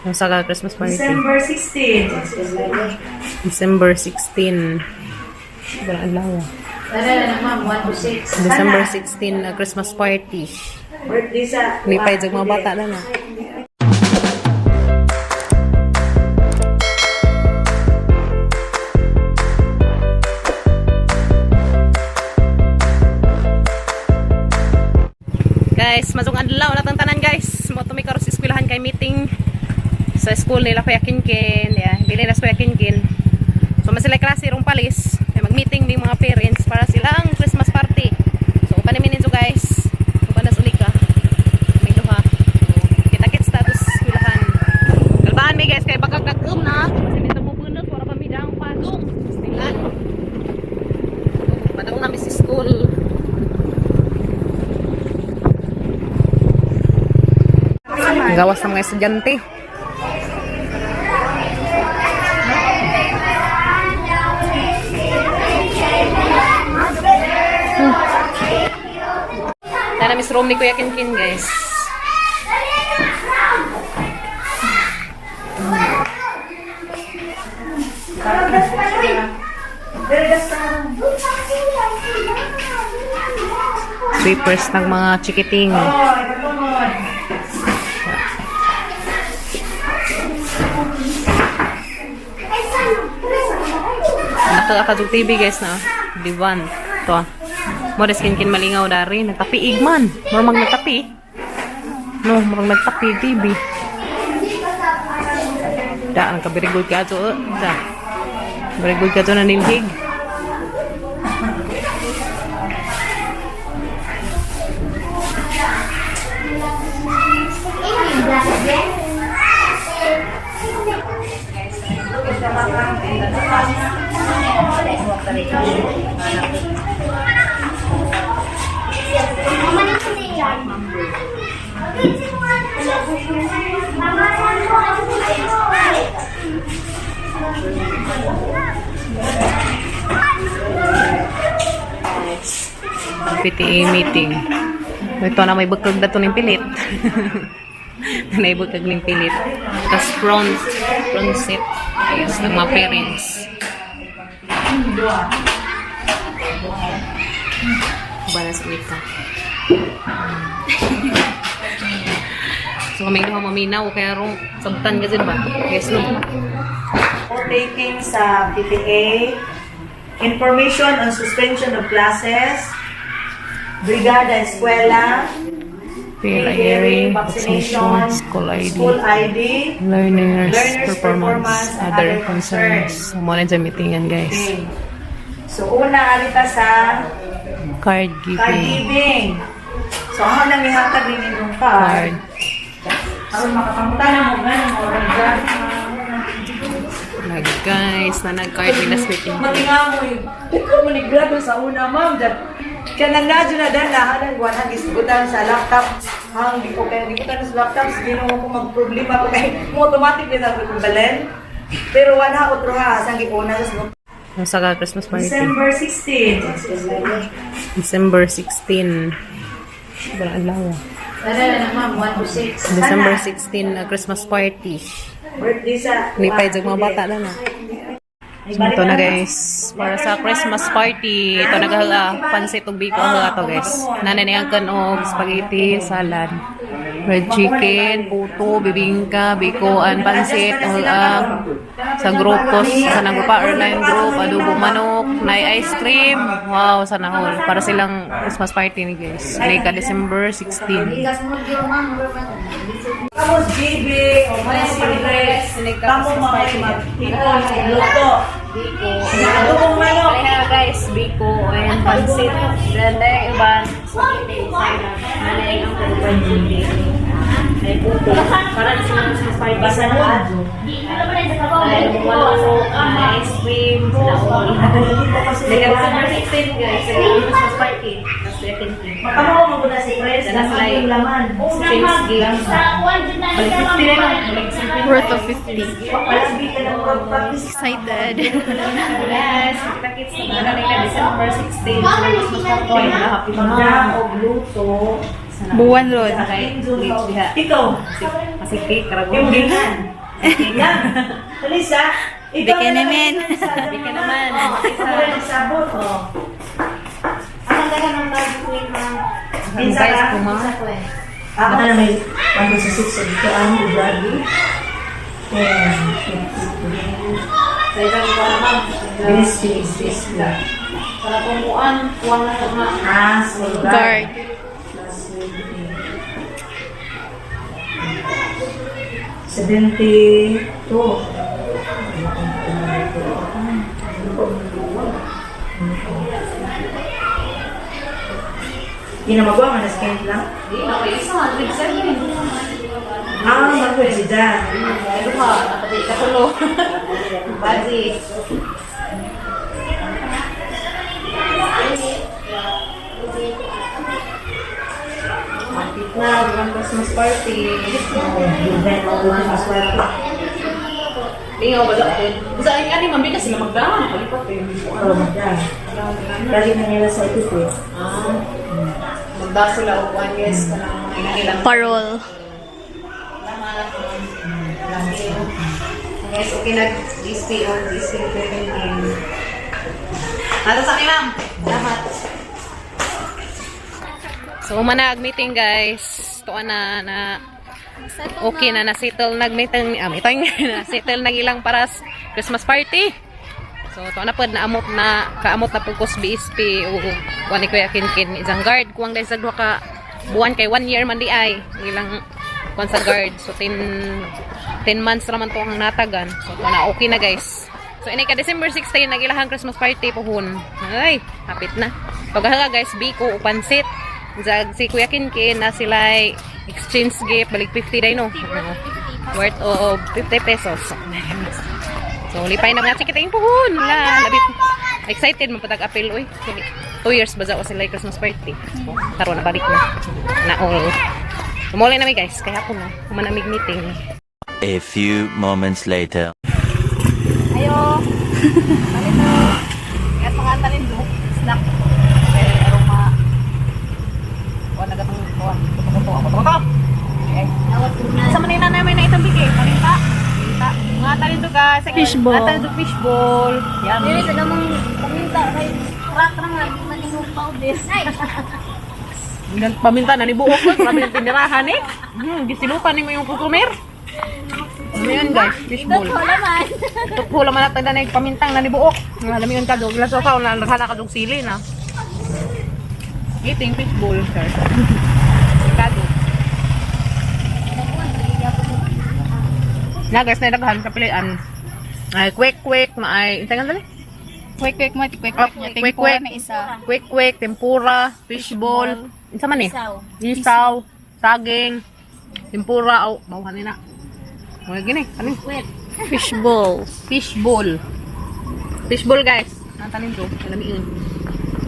Yung sa Christmas party. December 16. December 16. Sobrang alaw. Ma'am, 1 to 6. December 16 na Christmas party. Birthday sa... Lipay sa mga bata na na. Guys, masong adlaw na tanan guys. Mo tumi karon sa eskwelahan kay meeting sa school nila Kuya Kinkin. Yeah, dili na Kuya Kinkin. So masila klase rong palis. Kay mag-meeting ning mga parents para silang Christmas party. So uban namin ninyo guys. Uban na sulika. May duha. Kita-kit status eskwelahan. Kalbaan mi guys kay baka kagum na. Kasi dito mo bunot para pamidang pagong. Stilan. Padong namin sa school. Gawas ng mga estudyante. Tara Miss Room ni Kuya Kinkin guys. Sweepers ng mga chikiting. Nakakatug TV guys na. Divan. Ito. Mora skin malingaw dari. Nagtapiig man. Murmang nagtapi. No, murmang nagtapi TV. Da, ang very good ka ito. Da. Very good ka ito na nilhig. PTA meeting. Ito na may bukag na ito ng pilit. May bukag ng pilit. Tapos front seat. Yes, ng mga parents. Balas ulit ka. So kami doon maminaw kaya rong sabtan kasi ba? Yes, no? For taking sa PTA, information on suspension of classes, Brigada Eskwela, PLA, vaccination, school ID, learners performance, other concerns. Muna dyan meetingan guys. Okay. So una alita sa Card card giving. giving. So ako nang ihatag din yung card. Aron makapamutan na mo ganun mo Like guys, na nag-card nila meeting. matingamoy. Ikaw mo nigrado sa una, ma'am. Kaya nang nadyo na dala, hanang buwan ang isgutan sa laptop. Hang, di ko kaya isgutan sa laptop, hindi naman ko mag-problema ko kaya mo automatic din ako kung balen. Pero wala otro ha, asang iuna sa Yung sa Christmas party. December 16. December 16. Sobrang alaw. Ma'am, 1 to 6. December 16 na Christmas party. Birthday sa... Lipay sa mga bata na na. So, ito na guys, para sa Christmas party, ito naghala, pansit o biko ang to guys. Nananiyagan o spaghetti, salad, red chicken, puto, bibingka, bikoan, pansit, ang sa grupos, sa nagrupa, airline group, adobo manok, na ice cream. Wow, sana all. Para silang Christmas party ni guys. Lika December 16. Kamu GB, o mga sinigres, kamu mga mag-ipon, luto. Biko. Adobong manok. Kaya guys, biko and pansit. Ganda yung iban. Spaghetti, salad. Nanay ang pansit. Ay puto. Para na silang Christmas party. Basa na. Ay manok, ice cream, sila all. December 16 guys, sila Christmas party. Tapos second cream. Makamaw mo muna si Pres, nasa yung laman. Change games. Balik 50 na lang. Worth of 50. Palagi ka ng practice. Excited. Yes, kita-kits na nila December 16. Christmas party. Happy Pagdang o luto, Buwan Road. Ikaw. Pacific, Yung Karabuan. gingan. Gingan. Alisa. Ikaw Bika naman. Bika naman. Ikaw na sabot. Ang ganda ng nag-queen ng pinsa Guys, ka. kuma. Ako na may 1-6 dito ang Bradley. Sa isang ko naman. Bilis lang. Para kumuan, kuwang na ito nga. Guard. $72. Hindi na magawa, manaskin lang. Di, isa, 107. Magpwede si Dan. Ito ka, napati katulo. Bazi. Mapit na, buwan Christmas party. Lingaw ba dati? Sa akin, ani, mami kasi sila magdama. Palipat eh. Lagi na nila sa ito eh. Magda sila o one yes. Ilang Parol. Guys, okay nag-GSP or GSP preventing. Ano sa akin, ma'am? Lahat. So, manag-meeting guys. Ito na okay na na-settle nag-meeting. Meeting na-settle nag ilang paras Christmas party. So, ito na po kaamot na pugkos BSP o wani Kuya Kinkin. Isang guard. Kuwang dahil sa dua ka buwan kay 1 year man di ay. Ilang kuwan sa guard. So, 10 months naman to ang natagan. So, ito na okay na guys. So, ini ka December 16, nagilahang Christmas party pohon. Ay, hapit na. Paghaga guys, biko o pansit. Si Kuya Kinkin na sila exchange gift, balik 50 day no. Worth of 50 pesos. So, lipay na mga chikitain pohon. Labit. Excited mo patag-apil. Uy, 2 years ba ko sila Christmas party. So, taro na balik na. Na-all. Umuli na guys, kaya ako na. Kumanamig meeting. A few moments later. Ayo. Palito. Kaya pangatalin do. Snack. Aroma. O nagatang kuha. Tutok. Okay. Sa manina namin na itong bigay. Palinta. Mga talin do guys. Fishball. Mga talin do fishball. Yan. Dili sa damang paminta kay rak ra nga di man imong powder. Paminta na ni buok ko. Grabe yung tinirahan eh. Gisilupan ni mo yung customer. Ano yun guys? Fishball. Laman. Tukho laman natin na pamintang na ni buok. Alam yun ka doon. Glaso ka na naghala ka doon sili na. Eating fishball. Sir. Kado. Na guys, na naghahan sa pilihan. Ay, quick, maay. Tingnan dali. Quick mo, quick niya. Quick. Tempura na isa. Quick, tempura, fishball. Isa man eh. Isaw. Isaw, saging, tempura. Oh, mauhan na. Mga gini, kanin. Fishball. Fishball guys. Natanin ko, alamiin.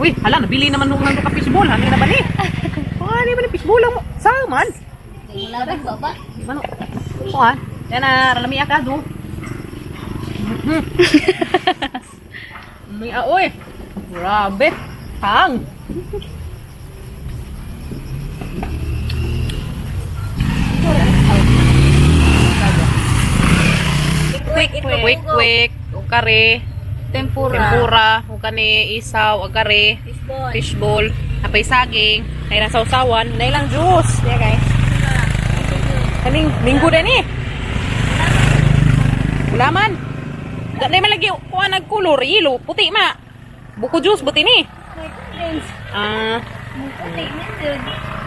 Uy, hala, nabili naman nung nandun ka fishball. Hani na ba ni? Hani ba ni fishball mo? Saman. Larang baba. Di ba no? Oo ah. Yan na, ralami ka do. May uy. Grabe. Hang. Quick. O kare. Tempura. O kani isaw. O kare. Fishball. Apay saging. Ay nang sausawan. Na ilang juice. Yeah guys. Kaning minggo din eh. Ulaman. Dali man lagi kuha nagkulor. Yelo. Puti ma. Buko juice. Buti ni.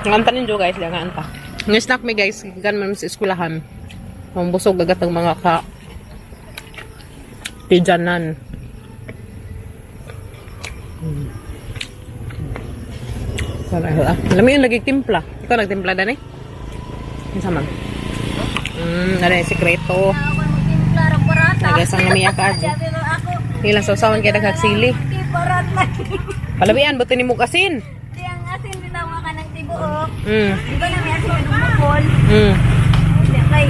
Ngantanin jo guys. Langan pa. Ng snack me guys. Gan man sa eskulahan. Mambusog agad ang mga ka pijanan. Alam mo yung lagi timpla. Ikaw nagtimpla dan eh? Yung sama. Nada yung sekreto. Nagasang namiya ka. Ilang sausawan kaya nagkagsili. Palabian, buti ni mo kasin. Yang asin dinawa ka ng tibuok. Di ba namin asin ng bukol? Kay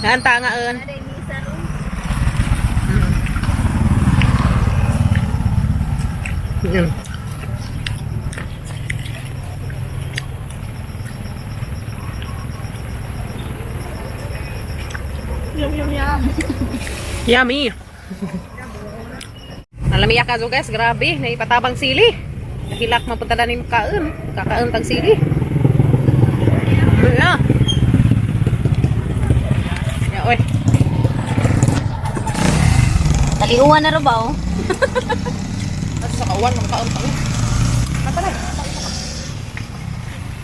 Naanta nga un. ada ini sarung. Yummy. Nalamiya ka guys, grabe, naipatabang sili. Nakilak mapunta na ni kaon, kakaon tag sili. Wala. Ya oy. Taliuan na ro ba oh? Sa kawan ng kaon pa.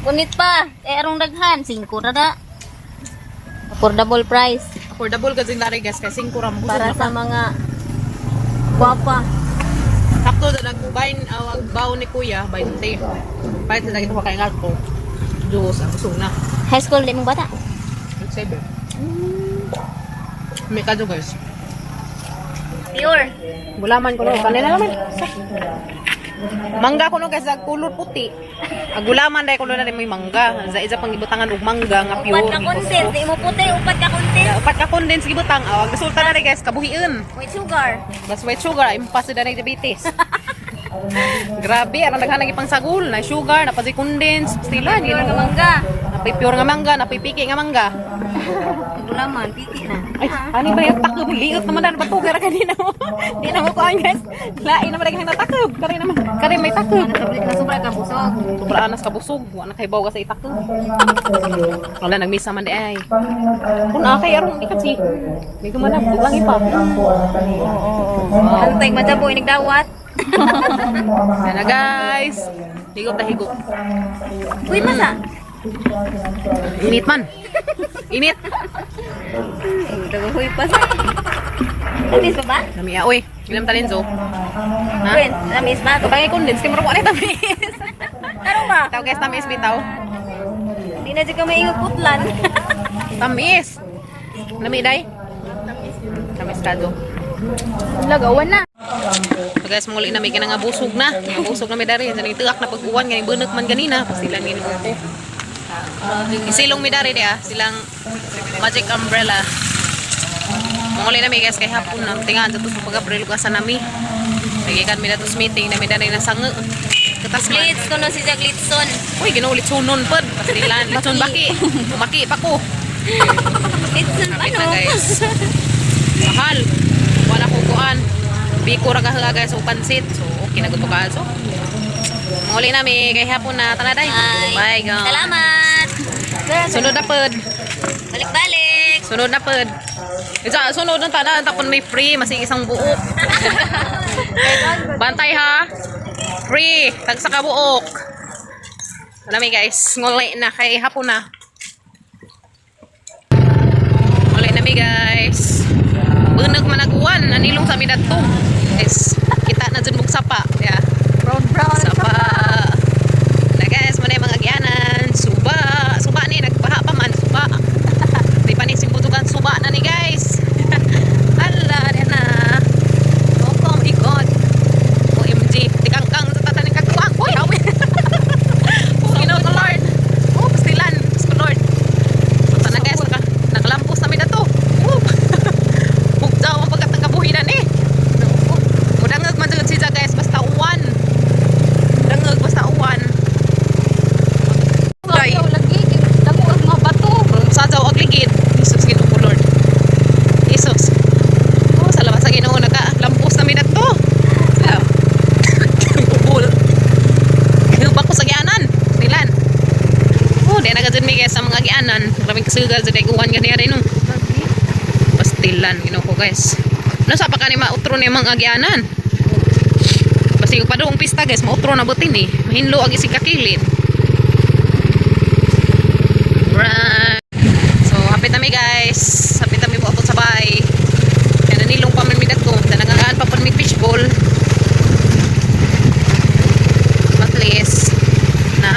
Kunit pa. Arong daghan 5 ra da. Affordable price Affordable kasi nari guys, kasi 5 ra mo. para sa mga guwapa. Sakto na nagbain ang bawo ni kuya, 20. Kahit na nagito kay ngato. Diyos, ang usog na. High school din mong bata. 7. May kadyo guys. Pure. Gulaman ko no, kanila naman. Mangga ko no guys, ang kulor puti. Ang gulaman dahil ko na rin may mangga. Sa isa pang ibutangan og mangga nga pure. Upat ka condense, di mo puti, upat ka condense. Upat ka condense gibutang. Ang resulta na rin guys, kabuhiin. With sugar. Mas white sugar, impas na rin diabetes. Grabe, ang naghanag ipang sagol na sugar, napasi condense, sila Pure nga mangga. Napay pure nga mangga, napay piki nga mangga. Gulaman, piki na. Ay, ano ba yung takub? Liot naman na bato kaya kanina mo. Di na mo kuhaan guys. Lain naman rin natakub. Kari naman. Kari may takub. Nasubra ka busog. Sobra anas ka busog. Wala kay bawa sa itakub. Wala, nagmisa man di ay. Kung akay arong ikatsi. May gumanap. Bulang ipa. Antay madabo, nagdawat. Yan na guys. Higop na higop. Uy, masa? Init man. Init. Dagoy pa sa. Tamis pa ba? Namiya. Uy, ilam talinzo. Ha? Friend, tamis ba? Kapag i-condense, kayo marunong tamis. Tarong ba? Tao guys, tamis bitaw. Hindi na dyan ka may putlan. Tamis. Nami day? Tamis kado. Lagawan na. So guys, muli na may ka nga busog na. Nga busog na may dari. Yan yung tuak na pag-uwan. Nga yung bunot man ganina. Pasilang yun ko. Isilong may dari dia. Silang magic umbrella. Muli na may guys kay hapon na. Tingaan sa ito sa pag-abril ka sa nami. Nagikan may natos meeting na may dari na sang katas man. Glitz ko na si Jack Litzson. Uy, ginulit sunon pod. Pasilan. Litson baki. Maki pa ko. Litzson Kapit ano? na guys. Mahal. Wala ko kuan. Biko ra ka guys o pansit. So okay na gud ka also. Muli na mi kay hapon na tanaday. Bye guys. Salamat. Sunod na pod. Balik-balik. Sunod na pod. Isa sunod ng tanan tapon may free masing isang buok. Bantay ha. Free tag sa kabuok. Wala mi guys. Nguli na kay hapon na. Nguli na mi guys. Bunag managuan anilong sa mi dadto. Guys, kita na dun mong sapa. Yeah. Brown. Sapa. Na guys, muna yung mga agyanan. Suba. Suba ni, nagbaha pa man. Suba. Di pa ni simbutugan. Suba na ni guys. Hala, yan na. Oh my God. OMG. Tikang-kang sa tataning kagkuang. Uy, hawin. Oh, Ginoo ko Lord. Oh, pastilan. Pasko Lord. So, na guys, nakalampos namin na to. Bugdaw ang pagkat ng kabuhinan eh. Dangag man dagad siya guys, basta uwan. Dangag basta uwan. Day. Lagi, dako ang mga bato. Sadyaw ag ligid. Jesus Ginoo ko Lord. Jesus. Oh, salamat sa Ginoo naka-lampos na mi dagto. Salam. Ubol. Hubak ko sa gianan. Nilan. Oh, di na gad mi guys sa mga gianan. Maraming kasugal sa uwan gani rin no. Pastilan Ginoo ko guys. Nasa pa ka ni mautro ni mga agyanan. Basta yung padong pista guys, mautro na butin eh. Mahinlo ag isig kakilid. Right. So, hapit na mi guys. Hapit na mi po sa bahay. Kaya nanilong pa man mi dagko. Nanangaan pa po mi fishbowl. At least, na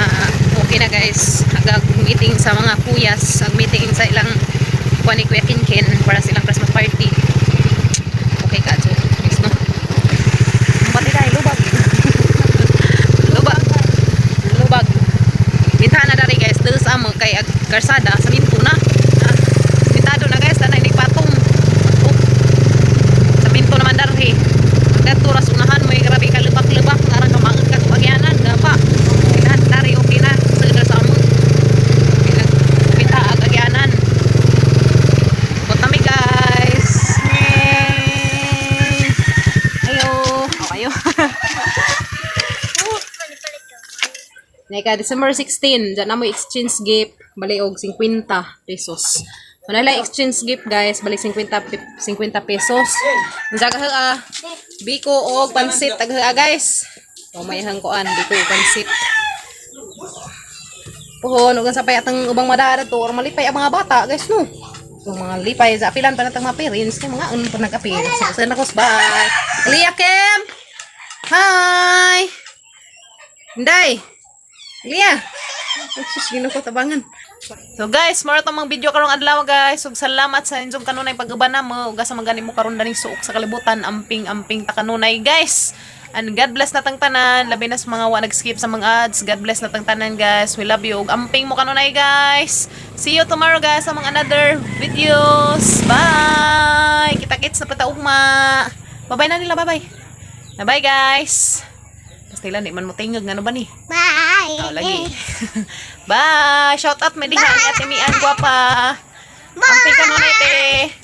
okay na guys. Agag meeting sa mga kuyas. Ag meeting sa ilang kuha ni Kuya Kinkin para silang Christmas party. Okay ka, so. Yes, no? Pati dahil, lubag. Lubag. Lubag. Bintahan na dari guys. Dito sa mga kay Karsada. Sa Minto na. Bintado na guys. Tanay ni Patong. Sa Minto naman dari. Magdato rasunahan mo. Grabe ka lubak-lubak. Ngarang kamangan ka kumagyanan. Gapa. Bintahan dari. Okay na. Sa sa amo. Bintahan agyanan. Kami guys. Nika December 16, dyan na mo exchange gift, bali og 50 pesos. So nila exchange gift guys, bali 50 pesos. Jaga biko og pansit tag guys. O may hangkuan biko og pansit. Puhon ug sa payatang ubang madara to or malipay ang mga bata guys no. Yung mga lipay sa apilan pa natang mga parents, yung mga pa nag-apil. So sana ko bye. Lia Kim. Hi. Inday. Lia. Sus, gino ko tabangan. So guys, mara tong mga video karong adlaw guys. Ug salamat sa inyong kanunay pag-ubana mo ug sa magani mo karon daning suok sa kalibutan, amping ta kanunay guys. And God bless natang tanan, labi na sa mga wa nag-skip sa mga ads. God bless natang tanan guys. We love you ug amping mo kanunay guys. See you tomorrow guys sa mga another videos. Bye. Kita-kits na pataugma. Bye-bye na nila, bye-bye. Bye guys. Pastilan, di man mo tingog. Ano ba ni? Bye! Oh, lagi. Bye! Shout out, Medihan. At Timian, guwapa. Amping ka nun, ite.